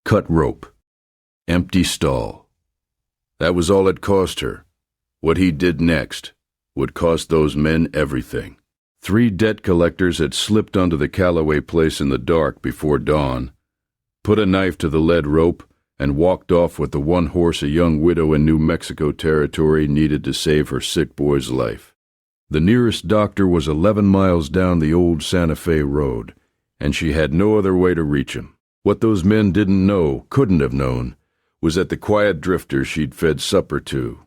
Cut rope. Empty stall. That was all it cost her. What he did next would cost those men everything. 3 debt collectors had slipped onto the Calloway place in the dark before dawn, put a knife to the lead rope, and walked off with the one horse a young widow in New Mexico territory needed to save her sick boy's life. The nearest doctor was 11 miles down the old Santa Fe road, and she had no other way to reach him. What those men didn't know, couldn't have known, was that the quiet drifter she'd fed supper to,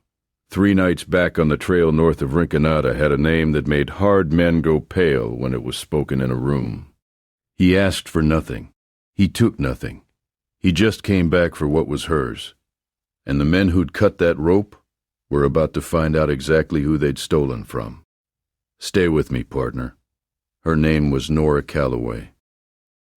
3 nights back on the trail north of Rinconada, had a name that made hard men go pale when it was spoken in a room. He asked for nothing. He took nothing. He just came back for what was hers. And the men who'd cut that rope were about to find out exactly who they'd stolen from. Stay with me, partner. Her name was Nora Calloway.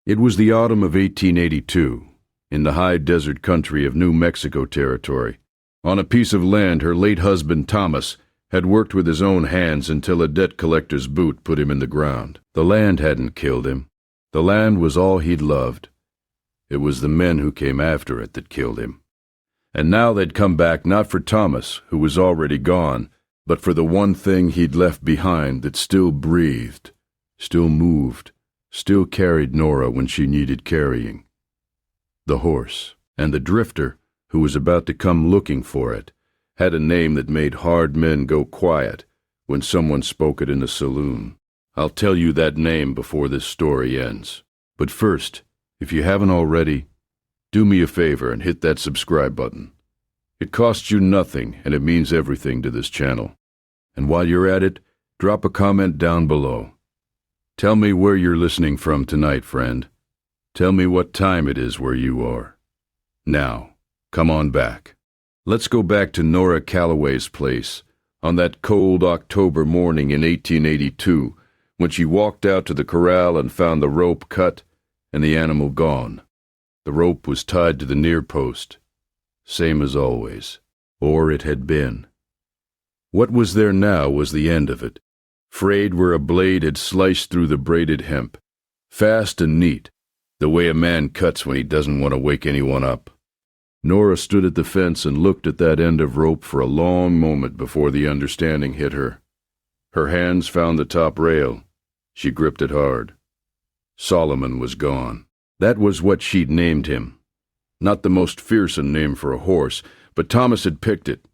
It was the autumn of 1882, in the high desert country of New Mexico territory. On a piece of land her late husband Thomas had worked with his own hands until a debt collector's boot put him in the ground. The land hadn't killed him. The land was all he'd loved. It was the men who came after it that killed him. And now they'd come back not for Thomas, who was already gone, but for the one thing he'd left behind that still breathed, still moved, still carried Nora when she needed carrying. The horse. And the drifter, who was about to come looking for it, had a name that made hard men go quiet when someone spoke it in a saloon. I'll tell you that name before this story ends. But first, if you haven't already, do me a favor and hit that subscribe button. It costs you nothing, and it means everything to this channel. And while you're at it, drop a comment down below. Tell me where you're listening from tonight, friend. Tell me what time it is where you are. Now, come on back. Let's go back to Nora Calloway's place on that cold October morning in 1882, when she walked out to the corral and found the rope cut and the animal gone. The rope was tied to the near post, same as always, or it had been. What was there now was the end of it, frayed where a blade had sliced through the braided hemp, fast and neat, the way a man cuts when he doesn't want to wake anyone up. Nora stood at the fence and looked at that end of rope for a long moment before the understanding hit her. Her hands found the top rail. She gripped it hard. Solomon was gone. That was what she'd named him. Not the most fearsome name for a horse, but Thomas had picked it,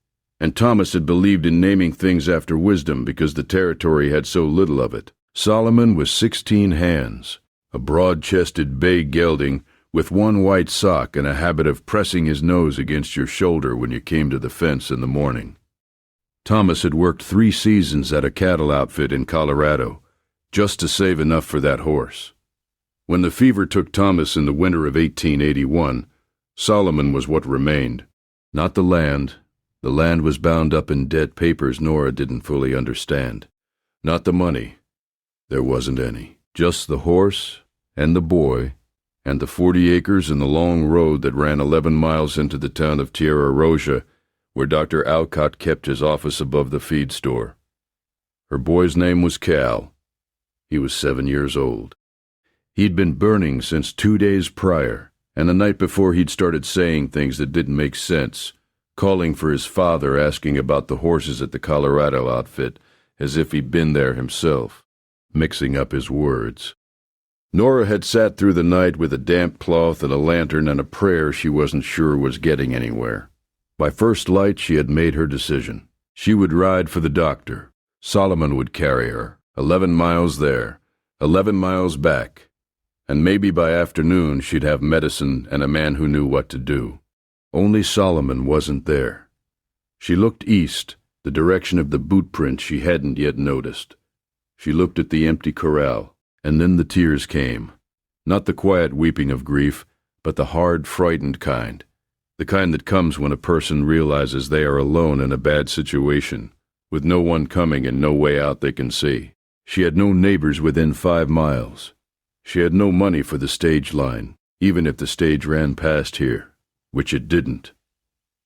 and Thomas had believed in naming things after wisdom because the territory had so little of it. Solomon was 16 hands, a broad-chested bay gelding with one white sock and a habit of pressing his nose against your shoulder when you came to the fence in the morning. Thomas had worked 3 seasons at a cattle outfit in Colorado, just to save enough for that horse. When the fever took Thomas in the winter of 1881, Solomon was what remained. Not the land. The land was bound up in dead papers Nora didn't fully understand. Not the money. There wasn't any. Just the horse and the boy and the 40 acres and the long road that ran 11 miles into the town of Tierra Roja, where Dr. Alcott kept his office above the feed store. Her boy's name was Cal. He was 7 years old. He'd been burning since 2 days prior, and the night before he'd started saying things that didn't make sense, calling for his father, asking about the horses at the Colorado outfit, as if he'd been there himself, mixing up his words. Nora had sat through the night with a damp cloth and a lantern and a prayer she wasn't sure was getting anywhere. By first light she had made her decision. She would ride for the doctor. Solomon would carry her. 11 miles there, 11 miles back, and maybe by afternoon she'd have medicine and a man who knew what to do. Only Solomon wasn't there. She looked east, the direction of the boot prints she hadn't yet noticed. She looked at the empty corral. And then the tears came. Not the quiet weeping of grief, but the hard, frightened kind. The kind that comes when a person realizes they are alone in a bad situation, with no one coming and no way out they can see. She had no neighbors within 5 miles. She had no money for the stage line, even if the stage ran past here, which it didn't.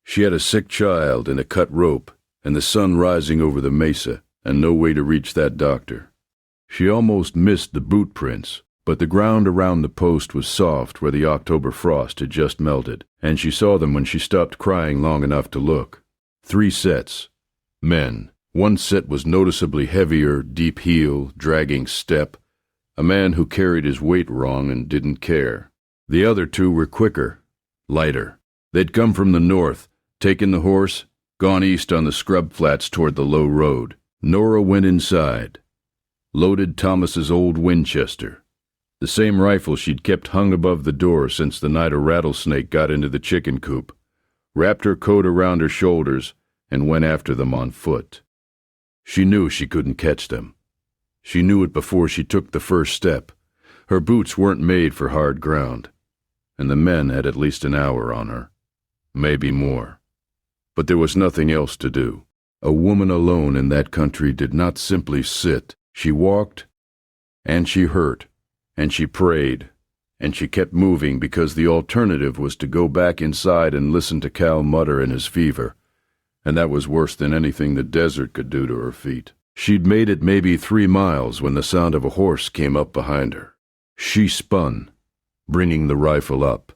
She had a sick child and a cut rope, and the sun rising over the mesa, and no way to reach that doctor. She almost missed the boot prints, but the ground around the post was soft where the October frost had just melted, and she saw them when she stopped crying long enough to look. 3 sets. Men. One set was noticeably heavier, deep heel, dragging step, a man who carried his weight wrong and didn't care. The other 2 were quicker, lighter. They'd come from the north, taken the horse, gone east on the scrub flats toward the low road. Nora went inside, loaded Thomas's old Winchester, the same rifle she'd kept hung above the door since the night a rattlesnake got into the chicken coop, wrapped her coat around her shoulders, and went after them on foot. She knew she couldn't catch them. She knew it before she took the first step. Her boots weren't made for hard ground, and the men had at least an hour on her, maybe more. But there was nothing else to do. A woman alone in that country did not simply sit. She walked, and she hurt, and she prayed, and she kept moving because the alternative was to go back inside and listen to Cal mutter in his fever, and that was worse than anything the desert could do to her feet. She'd made it maybe 3 miles when the sound of a horse came up behind her. She spun, bringing the rifle up,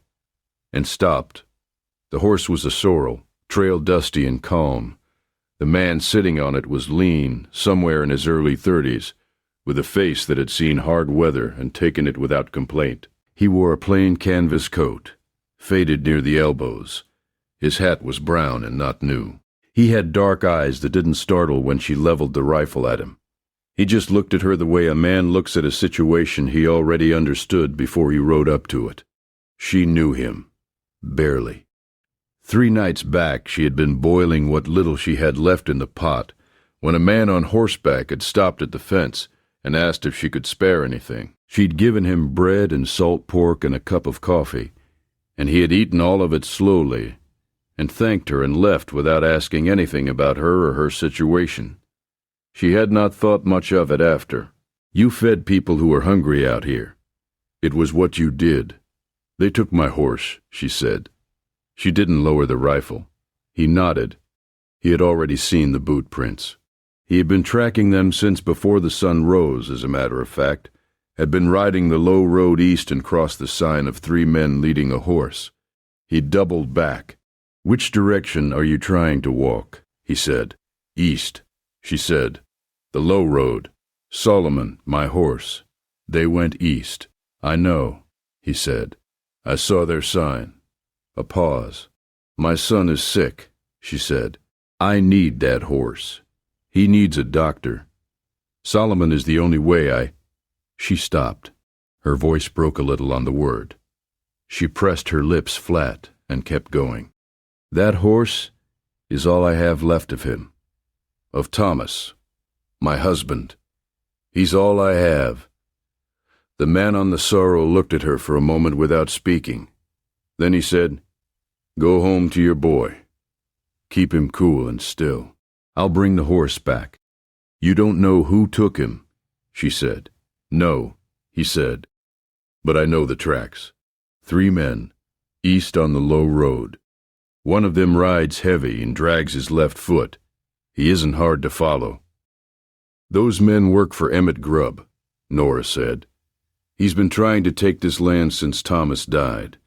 and stopped. The horse was a sorrel, trail dusty and calm. The man sitting on it was lean, somewhere in his early 30s, with a face that had seen hard weather and taken it without complaint. He wore a plain canvas coat, faded near the elbows. His hat was brown and not new. He had dark eyes that didn't startle when she leveled the rifle at him. He just looked at her the way a man looks at a situation he already understood before he rode up to it. She knew him. Barely. 3 nights back she had been boiling what little she had left in the pot when a man on horseback had stopped at the fence and asked if she could spare anything. She'd given him bread and salt pork and a cup of coffee, and he had eaten all of it slowly and thanked her and left without asking anything about her or her situation. She had not thought much of it after. You fed people who were hungry out here. It was what you did. They took my horse, she said. She didn't lower the rifle. He nodded. He had already seen the boot prints. He had been tracking them since before the sun rose, as a matter of fact, had been riding the low road east and crossed the sign of 3 men leading a horse. He doubled back. "Which direction are you trying to walk?" he said. "East," she said. "The low road. Solomon, my horse. They went east." "I know," he said. "I saw their sign." A pause. "My son is sick," she said. "I need that horse. He needs a doctor. Solomon is the only way She stopped. Her voice broke a little on the word. She pressed her lips flat and kept going. "That horse is all I have left of him. Of Thomas, my husband. He's all I have." The man on the sorrel looked at her for a moment without speaking. Then he said, "Go home to your boy. Keep him cool and still. I'll bring the horse back." "You don't know who took him," she said. "No," he said, "but I know the tracks. 3 men, east on the low road. One of them rides heavy and drags his left foot. He isn't hard to follow." "Those men work for Emmett Grubb," Nora said. "He's been trying to take this land since Thomas died.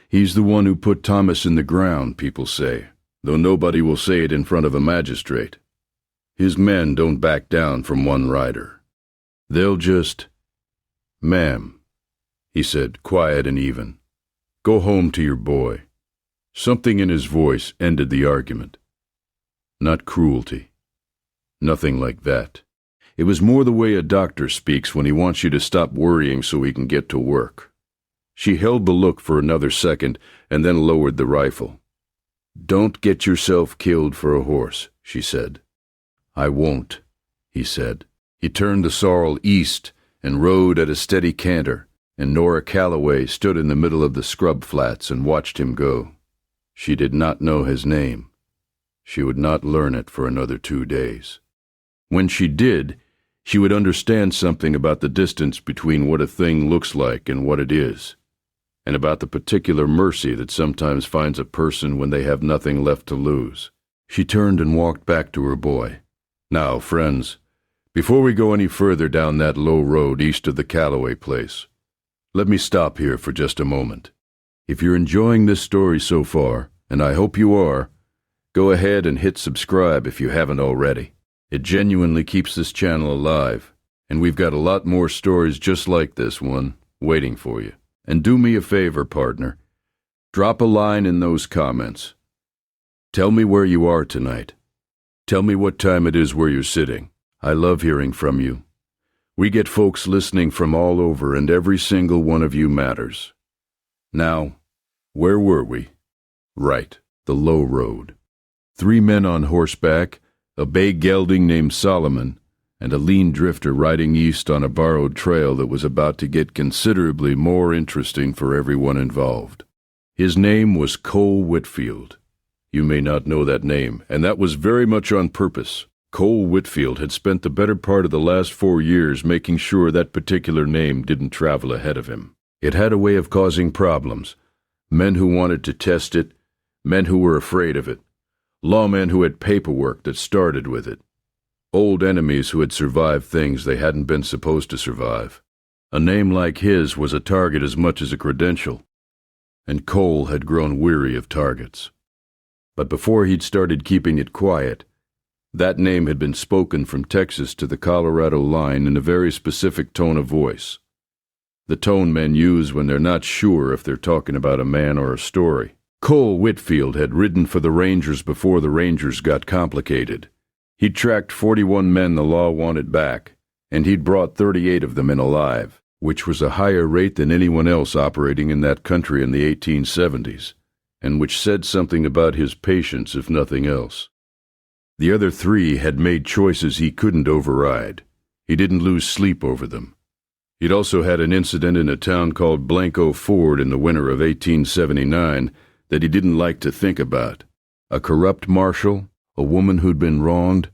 He's the one who put Thomas in the ground, people say, though nobody will say it in front of a magistrate. His men don't back down from one rider. They'll just—" "Ma'am," he said, quiet and even, "go home to your boy." Something in his voice ended the argument. Not cruelty. Nothing like that. It was more the way a doctor speaks when he wants you to stop worrying so he can get to work. She held the look for another second and then lowered the rifle. "Don't get yourself killed for a horse," she said. "I won't," he said. He turned the sorrel east and rode at a steady canter, and Nora Calloway stood in the middle of the scrub flats and watched him go. She did not know his name. She would not learn it for another 2 days. When she did, she would understand something about the distance between what a thing looks like and what it is, and about the particular mercy that sometimes finds a person when they have nothing left to lose. She turned and walked back to her boy. "Now, friends, before we go any further down that low road east of the Calloway place, Let me stop here for just a moment. If you're enjoying this story so far, and I hope you are, go ahead and hit subscribe if you haven't already. It genuinely keeps this channel alive, and we've got a lot more stories just like this one waiting for you. And do me a favor, partner. Drop a line in those comments. Tell me where you are tonight. Tell me what time it is where you're sitting. I love hearing from you. We get folks listening from all over, and every single one of you matters. Now, where were we? Right, the low road. 3 men on horseback, a bay gelding named Solomon, and a lean drifter riding east on a borrowed trail that was about to get considerably more interesting for everyone involved. His name was Cole Whitfield. You may not know that name, and that was very much on purpose. Cole Whitfield had spent the better part of the last 4 years making sure that particular name didn't travel ahead of him. It had a way of causing problems. Men who wanted to test it, men who were afraid of it, lawmen who had paperwork that started with it, old enemies who had survived things they hadn't been supposed to survive. A name like his was a target as much as a credential, and Cole had grown weary of targets. But before he'd started keeping it quiet, that name had been spoken from Texas to the Colorado line in a very specific tone of voice. The tone men use when they're not sure if they're talking about a man or a story. Cole Whitfield had ridden for the Rangers before the Rangers got complicated. He'd tracked 41 men the law wanted back, and he'd brought 38 of them in alive, which was a higher rate than anyone else operating in that country in the 1870s, and which said something about his patience if nothing else. The other 3 had made choices he couldn't override. He didn't lose sleep over them. He'd also had an incident in a town called Blanco Ford in the winter of 1879 that he didn't like to think about. A corrupt marshal, a woman who'd been wronged,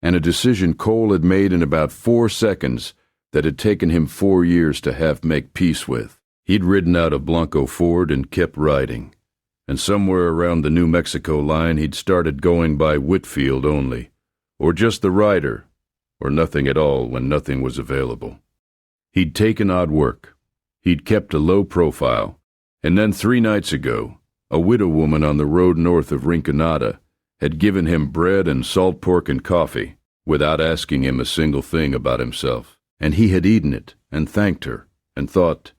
and a decision Cole had made in about 4 seconds that had taken him 4 years to have make peace with. He'd ridden out of Blanco Ford and kept riding, and somewhere around the New Mexico line he'd started going by Whitfield only, or just the rider, or nothing at all when nothing was available. He'd taken odd work. He'd kept a low profile, and then 3 nights ago, a widow woman on the road north of Rinconada had given him bread and salt pork and coffee without asking him a single thing about himself. And he had eaten it and thanked her and thought,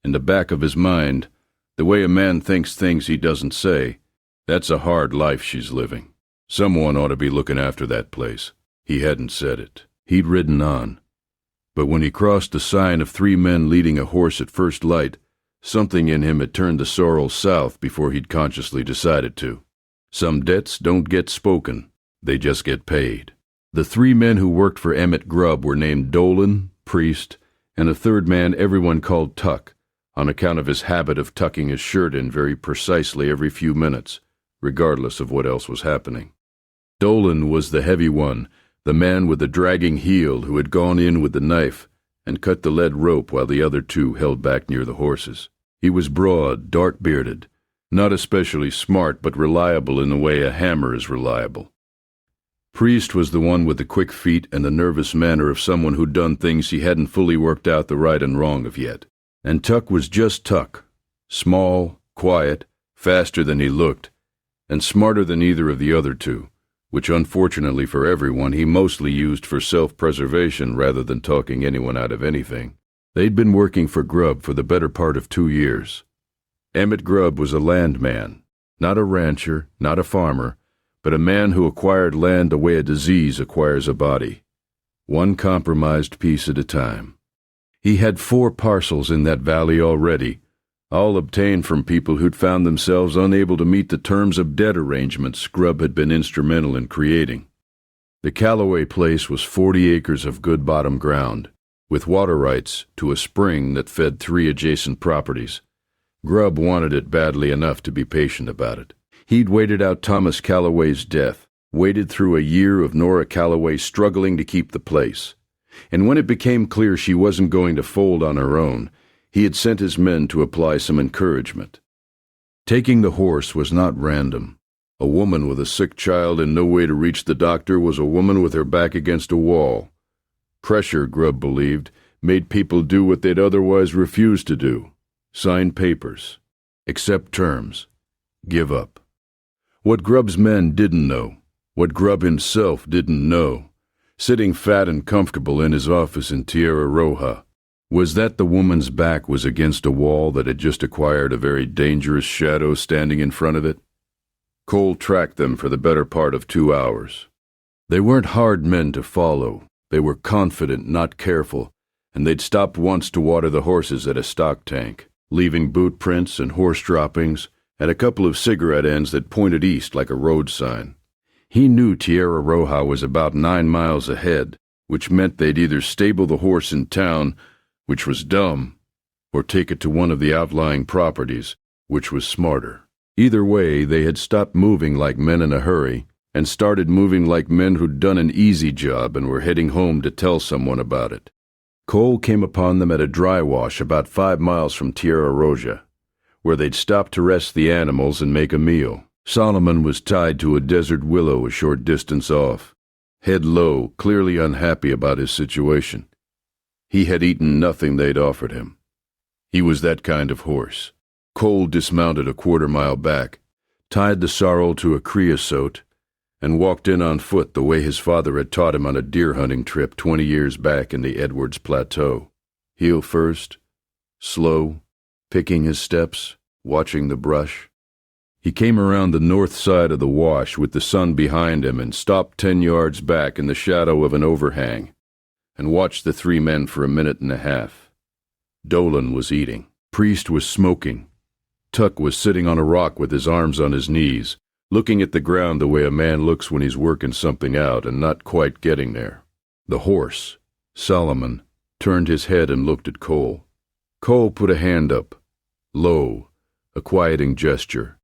in the back of his mind, the way a man thinks things he doesn't say, that's a hard life she's living. Someone ought to be looking after that place. He hadn't said it. He'd ridden on. But when he crossed the sign of 3 men leading a horse at first light, something in him had turned the Sorrel south before he'd consciously decided to. Some debts don't get spoken, they just get paid. The 3 men who worked for Emmett Grubb were named Dolan, Priest, and a 3rd man everyone called Tuck, on account of his habit of tucking his shirt in very precisely every few minutes, regardless of what else was happening. Dolan was the heavy one, the man with the dragging heel who had gone in with the knife and cut the lead rope while the other 2 held back near the horses. He was broad, dark-bearded, not especially smart but reliable in the way a hammer is reliable. Priest was the one with the quick feet and the nervous manner of someone who'd done things he hadn't fully worked out the right and wrong of yet. And Tuck was just Tuck, small, quiet, faster than he looked, and smarter than either of the other 2, which unfortunately for everyone he mostly used for self-preservation rather than talking anyone out of anything. They'd been working for Grubb for the better part of 2 years. Emmett Grubb was a landman, not a rancher, not a farmer, but a man who acquired land the way a disease acquires a body, one compromised piece at a time. He had 4 parcels in that valley already, all obtained from people who'd found themselves unable to meet the terms of debt arrangements Grubb had been instrumental in creating. The Calloway place was 40 acres of good bottom ground, with water rights to a spring that fed 3 adjacent properties. Grubb wanted it badly enough to be patient about it. He'd waited out Thomas Calloway's death, waited through a year of Nora Calloway struggling to keep the place. And when it became clear she wasn't going to fold on her own, he had sent his men to apply some encouragement. Taking the horse was not random. A woman with a sick child and no way to reach the doctor was a woman with her back against a wall. Pressure, Grubb believed, made people do what they'd otherwise refuse to do. Sign papers. Accept terms. Give up. What Grubb's men didn't know, what Grubb himself didn't know, sitting fat and comfortable in his office in Tierra Roja, was that the woman's back was against a wall that had just acquired a very dangerous shadow standing in front of it. Cole tracked them for the better part of 2 hours. They weren't hard men to follow. They were confident, not careful, and they'd stopped once to water the horses at a stock tank, leaving boot prints and horse droppings and a couple of cigarette ends that pointed east like a road sign. He knew Tierra Roja was about 9 miles ahead, which meant they'd either stable the horse in town, which was dumb, or take it to one of the outlying properties, which was smarter. Either way, they had stopped moving like men in a hurry and started moving like men who'd done an easy job and were heading home to tell someone about it. Cole came upon them at a dry wash about 5 miles from Tierra Roja, where they'd stopped to rest the animals and make a meal. Solomon was tied to a desert willow a short distance off, head low, clearly unhappy about his situation. He had eaten nothing they'd offered him. He was that kind of horse. Cole dismounted a quarter-mile back, tied the sorrel to a creosote, and walked in on foot the way his father had taught him on a deer-hunting trip 20 years back in the Edwards Plateau. Heel first, slow, picking his steps, watching the brush. He came around the north side of the wash with the sun behind him and stopped 10 yards back in the shadow of an overhang, and watched the 3 men for a minute and a half. Dolan was eating. Priest was smoking. Tuck was sitting on a rock with his arms on his knees, looking at the ground the way a man looks when he's working something out and not quite getting there. The horse, Solomon, turned his head and looked at Cole. Cole put a hand up, low, a quieting gesture.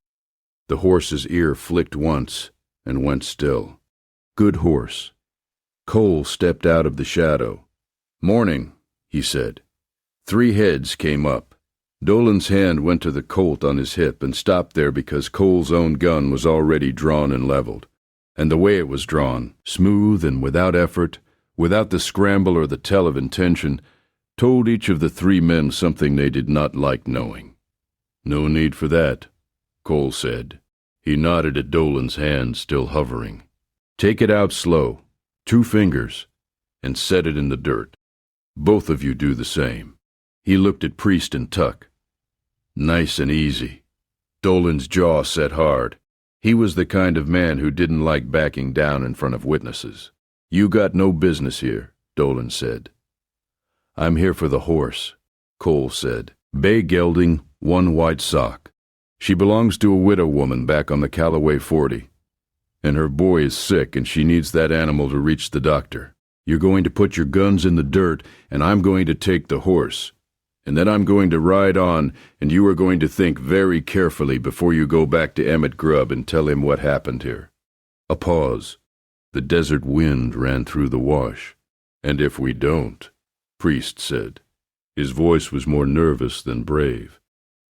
The horse's ear flicked once and went still. Good horse. Cole stepped out of the shadow. "Morning," he said. 3 heads came up. Dolan's hand went to the Colt on his hip and stopped there because Cole's own gun was already drawn and leveled. And the way it was drawn, smooth and without effort, without the scramble or the tell of intention, told each of the 3 men something they did not like knowing. "No need for that," Cole said. He nodded at Dolan's hand still hovering. "Take it out slow, 2 fingers, and set it in the dirt. Both of you do the same." He looked at Priest and Tuck. Nice and easy. Dolan's jaw set hard. He was the kind of man who didn't like backing down in front of witnesses. "You got no business here," Dolan said. "I'm here for the horse," Cole said. "Bay gelding, 1 white sock. She belongs to a widow woman back on the Calloway 40. And her boy is sick and she needs that animal to reach the doctor. You're going to put your guns in the dirt and I'm going to take the horse. And then I'm going to ride on and you are going to think very carefully before you go back to Emmett Grubb and tell him what happened here." A pause. The desert wind ran through the wash. "And if we don't," Priest said. His voice was more nervous than brave.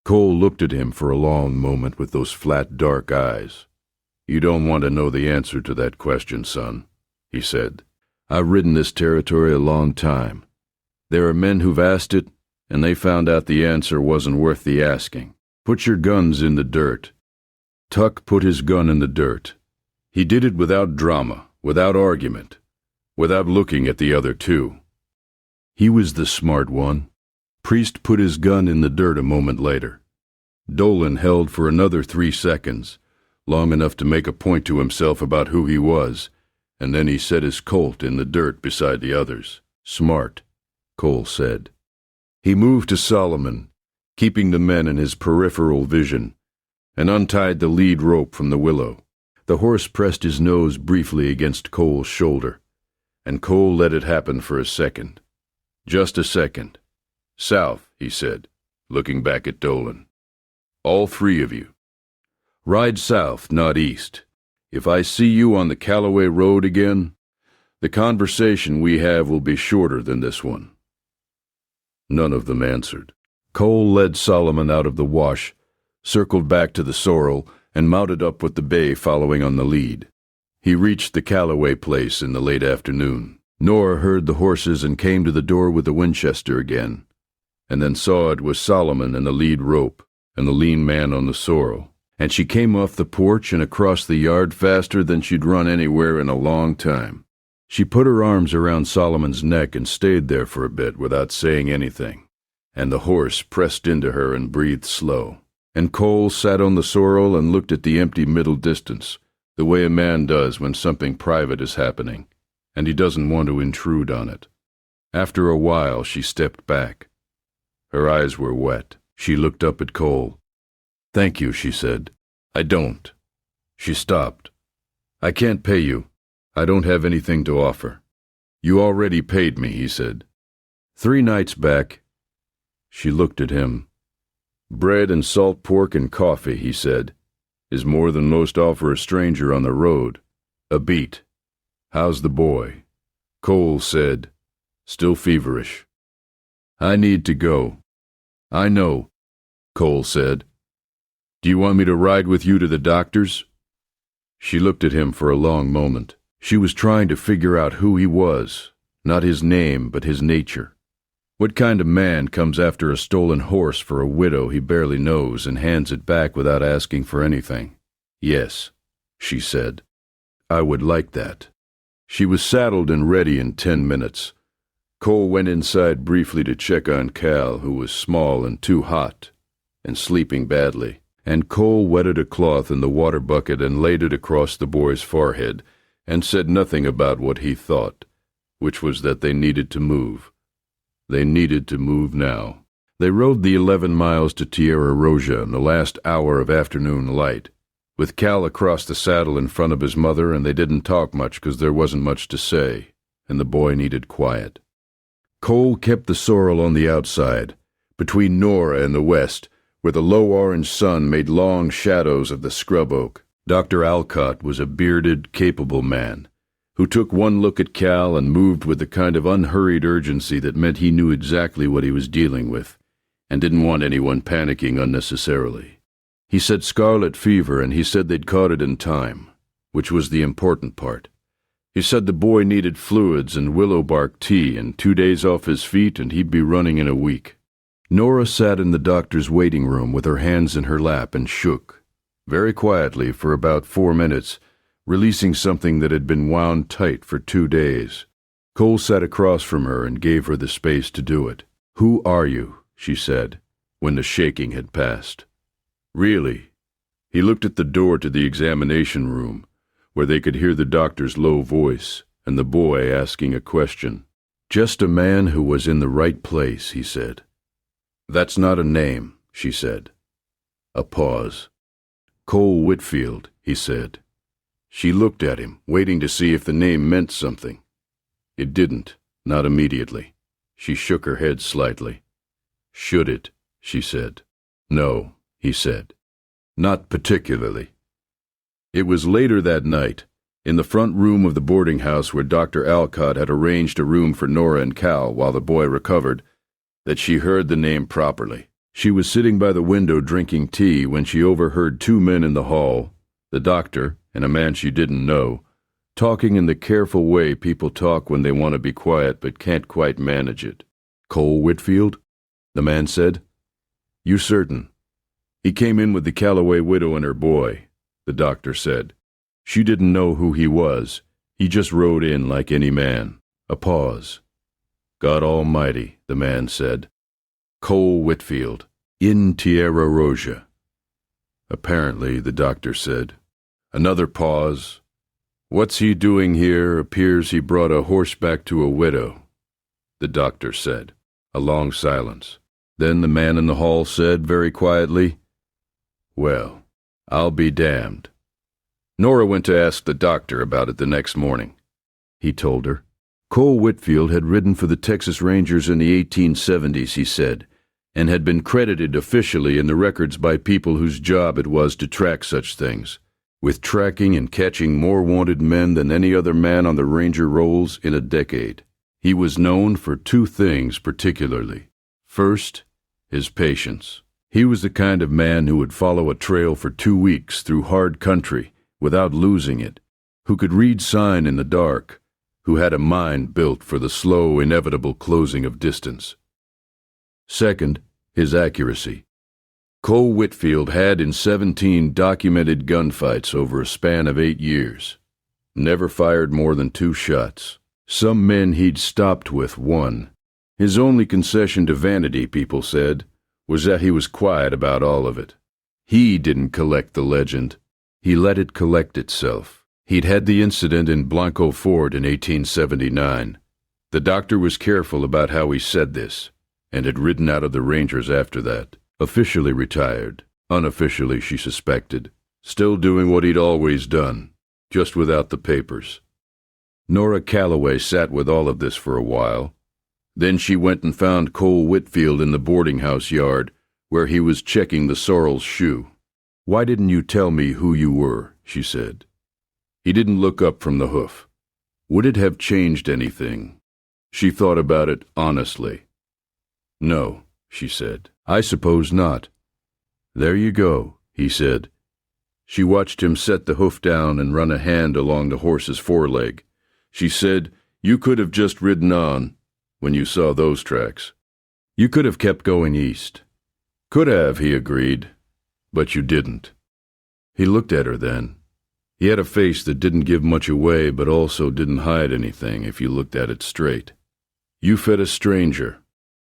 Cole looked at him for a long moment with those flat, dark eyes. "You don't want to know the answer to that question, son," he said. "I've ridden this territory a long time. There are men who've asked it, and they found out the answer wasn't worth the asking. Put your guns in the dirt." Tuck put his gun in the dirt. He did it without drama, without argument, without looking at the other 2. He was the smart one. Priest put his gun in the dirt a moment later. Dolan held for another 3 seconds, long enough to make a point to himself about who he was, and then he set his Colt in the dirt beside the others. "Smart," Cole said. He moved to Solomon, keeping the men in his peripheral vision, and untied the lead rope from the willow. The horse pressed his nose briefly against Cole's shoulder, and Cole let it happen for a second. Just a second. "South," he said, looking back at Dolan. "All 3 of you. Ride south, not east. If I see you on the Calloway Road again, the conversation we have will be shorter than this one." None of them answered. Cole led Solomon out of the wash, circled back to the Sorrel, and mounted up with the bay following on the lead. He reached the Calloway place in the late afternoon. Nora heard the horses and came to the door with the Winchester again, and then saw it was Solomon and the lead rope, and the lean man on the sorrel, and she came off the porch and across the yard faster than she'd run anywhere in a long time. She put her arms around Solomon's neck and stayed there for a bit without saying anything, and the horse pressed into her and breathed slow. And Cole sat on the sorrel and looked at the empty middle distance, the way a man does when something private is happening, and he doesn't want to intrude on it. After a while, she stepped back. Her eyes were wet. She looked up at Cole. "Thank you," she said. "I don't." She stopped. "I can't pay you. I don't have anything to offer." "You already paid me," he said. "3 nights back." She looked at him. "Bread and salt pork and coffee," he said, "is more than most offer a stranger on the road. A beat. How's the boy?" Cole said, still feverish, "I need to go." "I know," Cole said. "Do you want me to ride with you to the doctor's?" She looked at him for a long moment. She was trying to figure out who he was, not his name, but his nature. What kind of man comes after a stolen horse for a widow he barely knows and hands it back without asking for anything? "Yes," she said. "I would like that." She was saddled and ready in 10 minutes. Cole went inside briefly to check on Cal, who was small and too hot, and sleeping badly, and Cole wetted a cloth in the water bucket and laid it across the boy's forehead, and said nothing about what he thought, which was that they needed to move. They needed to move now. They rode the 11 miles to Tierra Roja in the last hour of afternoon light, with Cal across the saddle in front of his mother, and they didn't talk much because there wasn't much to say, and the boy needed quiet. Cole kept the sorrel on the outside, between Nora and the west, where the low orange sun made long shadows of the scrub oak. Dr. Alcott was a bearded, capable man, who took one look at Cal and moved with the kind of unhurried urgency that meant he knew exactly what he was dealing with, and didn't want anyone panicking unnecessarily. He said scarlet fever, and he said they'd caught it in time, which was the important part. He said the boy needed fluids and willow bark tea and 2 days off his feet, and he'd be running in a week. Nora sat in the doctor's waiting room with her hands in her lap and shook, very quietly for about 4 minutes, releasing something that had been wound tight for 2 days. Cole sat across from her and gave her the space to do it. "Who are you?" she said, when the shaking had passed. "Really?" He looked at the door to the examination room, where they could hear the doctor's low voice and the boy asking a question. "Just a man who was in the right place," he said. "That's not a name," she said. A pause. "Cole Whitfield," he said. She looked at him, waiting to see if the name meant something. It didn't, not immediately. She shook her head slightly. "Should it?" she said. "No," he said. "Not particularly." It was later that night, in the front room of the boarding house where Dr. Alcott had arranged a room for Nora and Cal while the boy recovered, that she heard the name properly. She was sitting by the window drinking tea when she overheard 2 men in the hall, the doctor and a man she didn't know, talking in the careful way people talk when they want to be quiet but can't quite manage it. "Cole Whitfield?" the man said. "You certain?" "He came in with the Calloway widow and her boy," the doctor said. "She didn't know who he was. He just rode in like any man." A pause. "God Almighty," the man said. "Cole Whitfield, in Tierra Roja." "Apparently," the doctor said. Another pause. "What's he doing here? Appears he brought a horseback to a widow," the doctor said. A long silence. Then the man in the hall said, very quietly, "Well, I'll be damned." Nora went to ask the doctor about it the next morning. He told her. Cole Whitfield had ridden for the Texas Rangers in the 1870s, he said, and had been credited officially in the records by people whose job it was to track such things, with tracking and catching more wanted men than any other man on the Ranger rolls in a decade. He was known for 2 things particularly. First, his patience. He was the kind of man who would follow a trail for 2 weeks through hard country without losing it, who could read sign in the dark, who had a mind built for the slow, inevitable closing of distance. Second, his accuracy. Cole Whitfield had in 17 documented gunfights over a span of 8 years. Never fired more than 2 shots. Some men he'd stopped with 1. His only concession to vanity, people said, was that he was quiet about all of it. He didn't collect the legend. He let it collect itself. He'd had the incident in Blanco Ford in 1879. The doctor was careful about how he said this, and had ridden out of the Rangers after that. Officially retired, unofficially she suspected, still doing what he'd always done, just without the papers. Nora Calloway sat with all of this for a while. Then she went and found Cole Whitfield in the boarding house yard, where he was checking the Sorrel's shoe. "Why didn't you tell me who you were?" she said. He didn't look up from the hoof. Would it have changed anything? She thought about it honestly. "No," she said. "I suppose not." "There you go," he said. She watched him set the hoof down and run a hand along the horse's foreleg. She said, "You could have just ridden on when you saw those tracks. You could have kept going east." "Could have," he agreed, "but you didn't." He looked at her then. He had a face that didn't give much away but also didn't hide anything if you looked at it straight. "You fed a stranger,"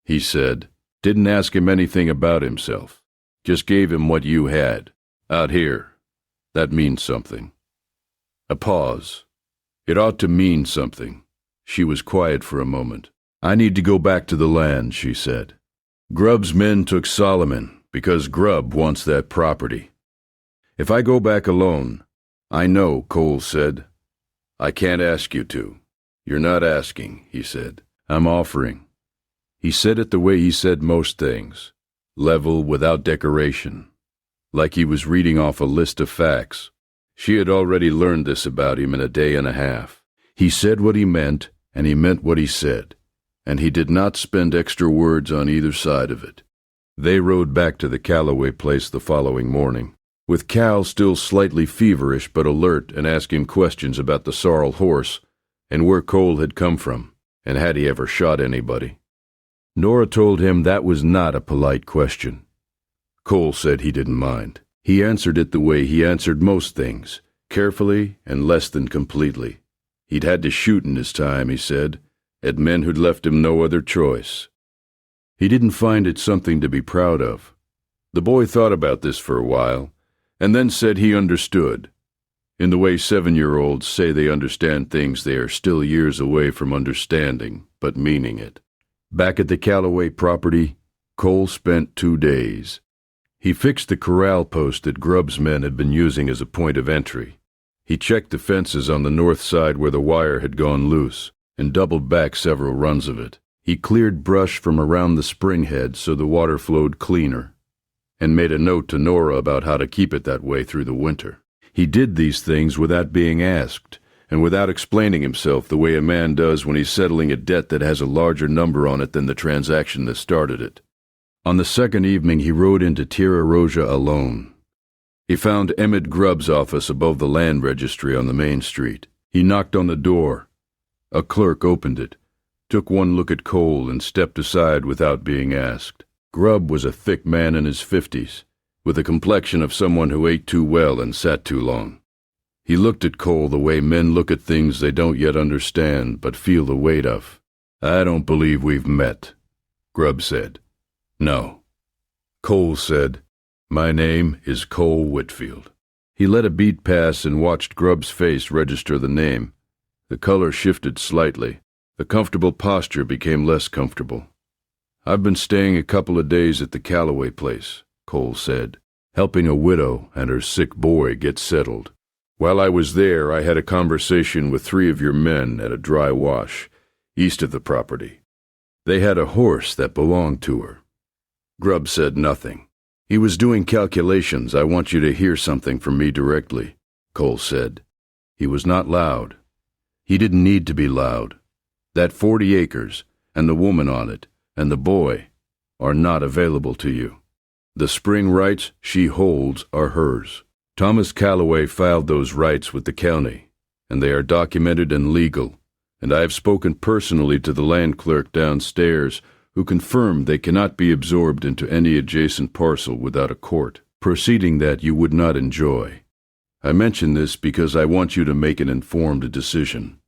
he said. Didn't ask him anything about himself. Just gave him what you had. Out here. That means something. A pause. It ought to mean something. She was quiet for a moment. "I need to go back to the land," she said. "Grubb's men took Solomon because Grubb wants that property. If I go back alone..." "I know," Cole said. "I can't ask you to." "You're not asking," he said. "I'm offering." He said it the way he said most things, level, without decoration, like he was reading off a list of facts. She had already learned this about him in a day and a half. He said what he meant, and he meant what he said, and he did not spend extra words on either side of it. They rode back to the Calloway place the following morning, with Cal still slightly feverish but alert and asking questions about the Sorrel horse and where Cole had come from, and had he ever shot anybody. Nora told him that was not a polite question. Cole said he didn't mind. He answered it the way he answered most things, carefully and less than completely. He'd had to shoot in his time, he said, at men who'd left him no other choice. He didn't find it something to be proud of. The boy thought about this for a while, and then said he understood, in the way 7-year-olds say they understand things they are still years away from understanding, but meaning it. Back at the Calloway property, Cole spent 2 days. He fixed the corral post that Grubb's men had been using as a point of entry. He checked the fences on the north side where the wire had gone loose, and doubled back several runs of it. He cleared brush from around the spring head so the water flowed cleaner, and made a note to Nora about how to keep it that way through the winter. He did these things without being asked, and without explaining himself the way a man does when he's settling a debt that has a larger number on it than the transaction that started it. On the second evening he rode into Tierra Roja alone. He found Emmett Grubb's office above the land registry on the main street. He knocked on the door. A clerk opened it, took one look at Cole, and stepped aside without being asked. Grubb was a thick man in his 50s, with the complexion of someone who ate too well and sat too long. He looked at Cole the way men look at things they don't yet understand but feel the weight of. "I don't believe we've met," Grubb said. "No." Cole said, "My name is Cole Whitfield." He let a beat pass and watched Grubb's face register the name. The color shifted slightly. The comfortable posture became less comfortable. "I've been staying a couple of days at the Calloway place," Cole said, "helping a widow and her sick boy get settled. While I was there, I had a conversation with 3 of your men at a dry wash, east of the property. They had a horse that belonged to her." Grubb said nothing. "He was doing calculations. I want you to hear something from me directly," Cole said. He was not loud. He didn't need to be loud. That 40 acres, and the woman on it, and the boy, are not available to you. The spring rights she holds are hers. Thomas Calloway filed those rights with the county, and they are documented and legal, and I have spoken personally to the land clerk downstairs, who confirmed they cannot be absorbed into any adjacent parcel without a court, proceeding that you would not enjoy. I mention this because I want you to make an informed decision.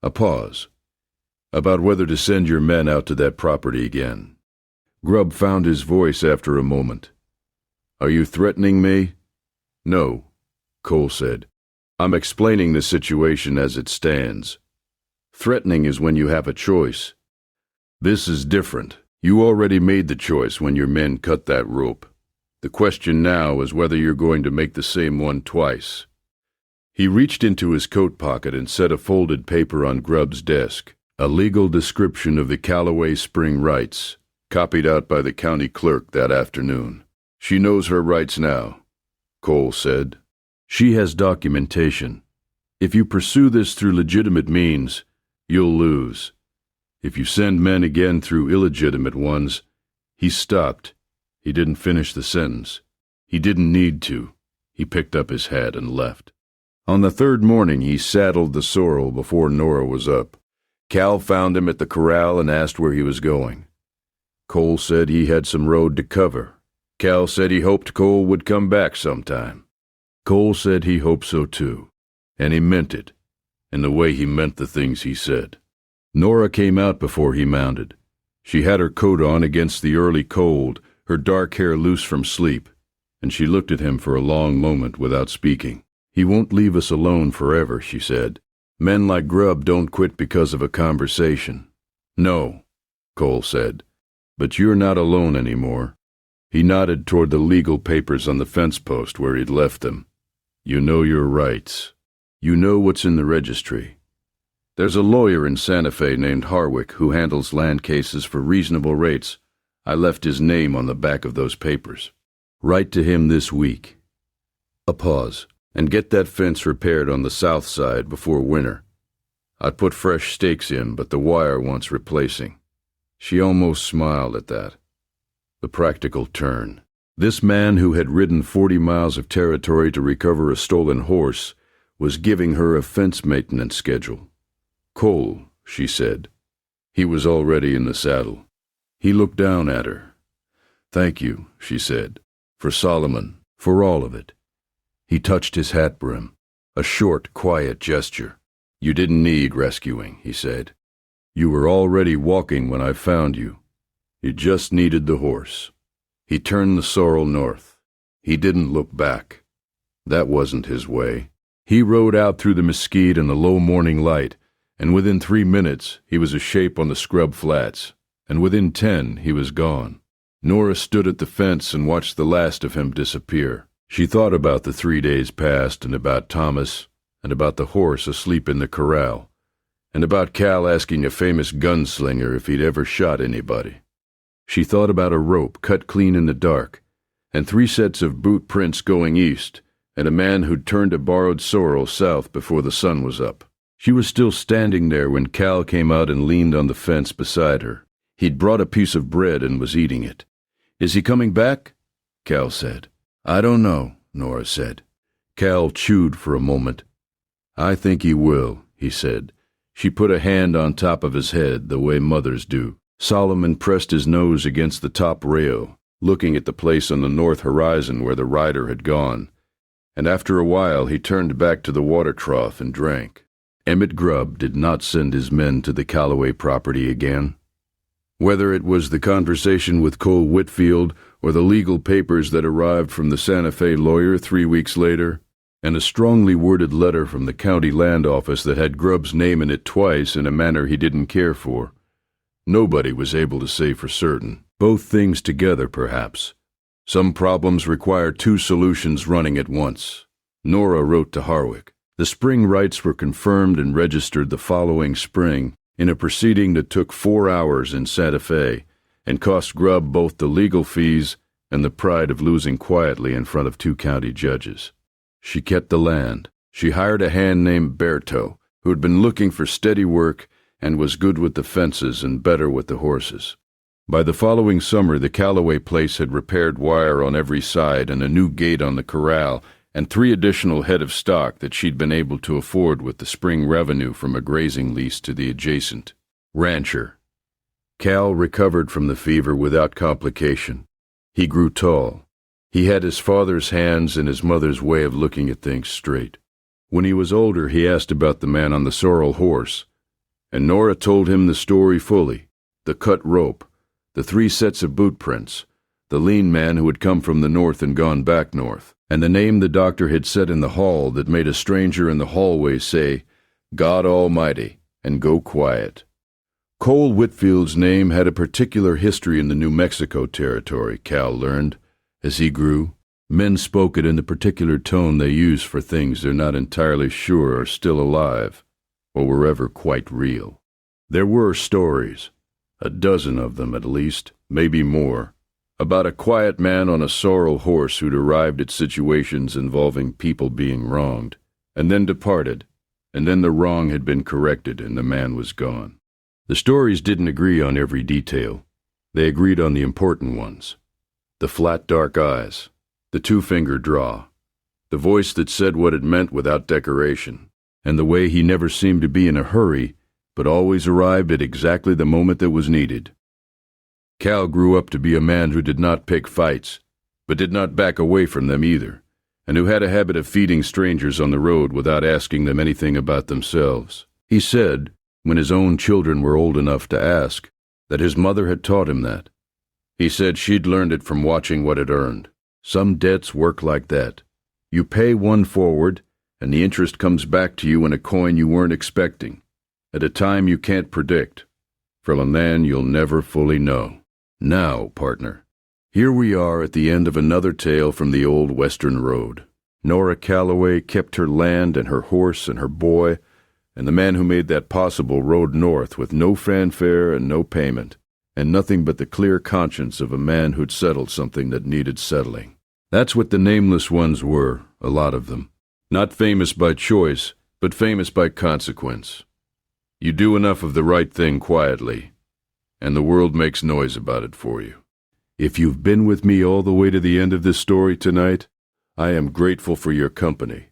A pause. About whether to send your men out to that property again. Grubb found his voice after a moment. Are you threatening me? No, Cole said. I'm explaining the situation as it stands. Threatening is when you have a choice. This is different. You already made the choice when your men cut that rope. The question now is whether you're going to make the same one twice. He reached into his coat pocket and set a folded paper on Grubb's desk, a legal description of the Calloway spring rights, copied out by the county clerk that afternoon. She knows her rights now, Cole said. She has documentation. If you pursue this through legitimate means, you'll lose. If you send men again through illegitimate ones, he stopped. He didn't finish the sentence. He didn't need to. He picked up his hat and left. On the third morning, he saddled the Sorrel before Nora was up. Cal found him at the corral and asked where he was going. Cole said he had some road to cover. Cal said he hoped Cole would come back sometime. Cole said he hoped so too, and he meant it, in the way he meant the things he said. Nora came out before he mounted. She had her coat on against the early cold, her dark hair loose from sleep, and she looked at him for a long moment without speaking. He won't leave us alone forever, she said. Men like Grubb don't quit because of a conversation. No, Cole said, but you're not alone anymore. He nodded toward the legal papers on the fence post where he'd left them. You know your rights. You know what's in the registry. There's a lawyer in Santa Fe named Harwick who handles land cases for reasonable rates. I left his name on the back of those papers. Write to him this week. A pause. And get that fence repaired on the south side before winter. I'd put fresh stakes in, but the wire wants replacing. She almost smiled at that. The practical turn. This man who had ridden 40 miles of territory to recover a stolen horse was giving her a fence maintenance schedule. Cole, she said. He was already in the saddle. He looked down at her. Thank you, she said, for Solomon, for all of it. He touched his hat brim, a short, quiet gesture. You didn't need rescuing, he said. You were already walking when I found you. You just needed the horse. He turned the Sorrel north. He didn't look back. That wasn't his way. He rode out through the mesquite in the low morning light, and within 3 minutes he was a shape on the scrub flats, and within 10 he was gone. Nora stood at the fence and watched the last of him disappear. She thought about the 3 days past, and about Thomas, and about the horse asleep in the corral, and about Cal asking a famous gunslinger if he'd ever shot anybody. She thought about a rope cut clean in the dark, and 3 sets of boot prints going east, and a man who'd turned a borrowed Sorrel south before the sun was up. She was still standing there when Cal came out and leaned on the fence beside her. He'd brought a piece of bread and was eating it. Is he coming back? Cal said. I don't know, Nora said. Cal chewed for a moment. I think he will, he said. She put a hand on top of his head, the way mothers do. Solomon pressed his nose against the top rail, looking at the place on the north horizon where the rider had gone, and after a while he turned back to the water trough and drank. Emmett Grubb did not send his men to the Calloway property again. Whether it was the conversation with Cole Whitfield or the legal papers that arrived from the Santa Fe lawyer 3 weeks later, and a strongly worded letter from the county land office that had Grubb's name in it twice in a manner he didn't care for, nobody was able to say for certain. Both things together, perhaps. Some problems require 2 solutions running at once. Nora wrote to Harwick. The spring rights were confirmed and registered the following spring in a proceeding that took 4 hours in Santa Fe and cost Grubb both the legal fees and the pride of losing quietly in front of 2 county judges. She kept the land. She hired a hand named Berto, who had been looking for steady work and was good with the fences and better with the horses. By the following summer, the Calloway place had repaired wire on every side and a new gate on the corral, and 3 additional head of stock that she'd been able to afford with the spring revenue from a grazing lease to the adjacent rancher. Cal recovered from the fever without complication. He grew tall. He had his father's hands and his mother's way of looking at things straight. When he was older, he asked about the man on the Sorrel horse, and Nora told him the story fully: the cut rope, the 3 sets of boot prints, the lean man who had come from the north and gone back north, and the name the doctor had said in the hall that made a stranger in the hallway say, "God Almighty," and go quiet. Cole Whitfield's name had a particular history in the New Mexico territory, Cal learned, as he grew. Men spoke it in the particular tone they use for things they're not entirely sure are still alive, or were ever quite real. There were stories, a dozen of them at least, maybe more, about a quiet man on a sorrel horse who'd arrived at situations involving people being wronged, and then departed, and then the wrong had been corrected and the man was gone. The stories didn't agree on every detail. They agreed on the important ones: the flat dark eyes, the 2-finger draw, the voice that said what it meant without decoration, and the way he never seemed to be in a hurry, but always arrived at exactly the moment that was needed. Cal grew up to be a man who did not pick fights, but did not back away from them either, and who had a habit of feeding strangers on the road without asking them anything about themselves. He said, when his own children were old enough to ask, that his mother had taught him that. He said she'd learned it from watching what it earned. Some debts work like that. You pay one forward, and the interest comes back to you in a coin you weren't expecting, at a time you can't predict. From a man you'll never fully know. Now, partner, here we are at the end of another tale from the old western road. Nora Calloway kept her land and her horse and her boy, and the man who made that possible rode north with no fanfare and no payment, and nothing but the clear conscience of a man who'd settled something that needed settling. That's what the nameless ones were, a lot of them. Not famous by choice, but famous by consequence. You do enough of the right thing quietly, and the world makes noise about it for you. If you've been with me all the way to the end of this story tonight, I am grateful for your company.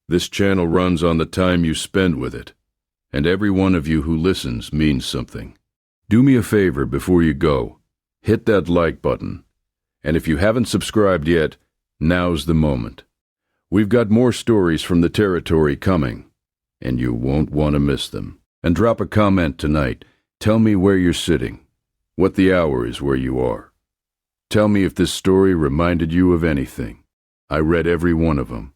This channel runs on the time you spend with it, and every one of you who listens means something. Do me a favor before you go. Hit that like button. And if you haven't subscribed yet, now's the moment. We've got more stories from the territory coming, and you won't want to miss them. And drop a comment tonight. Tell me where you're sitting, what the hour is where you are. Tell me if this story reminded you of anything. I read every one of them,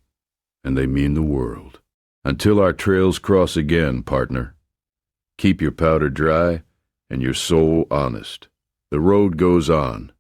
and they mean the world. Until our trails cross again, partner, keep your powder dry and your soul honest. The road goes on,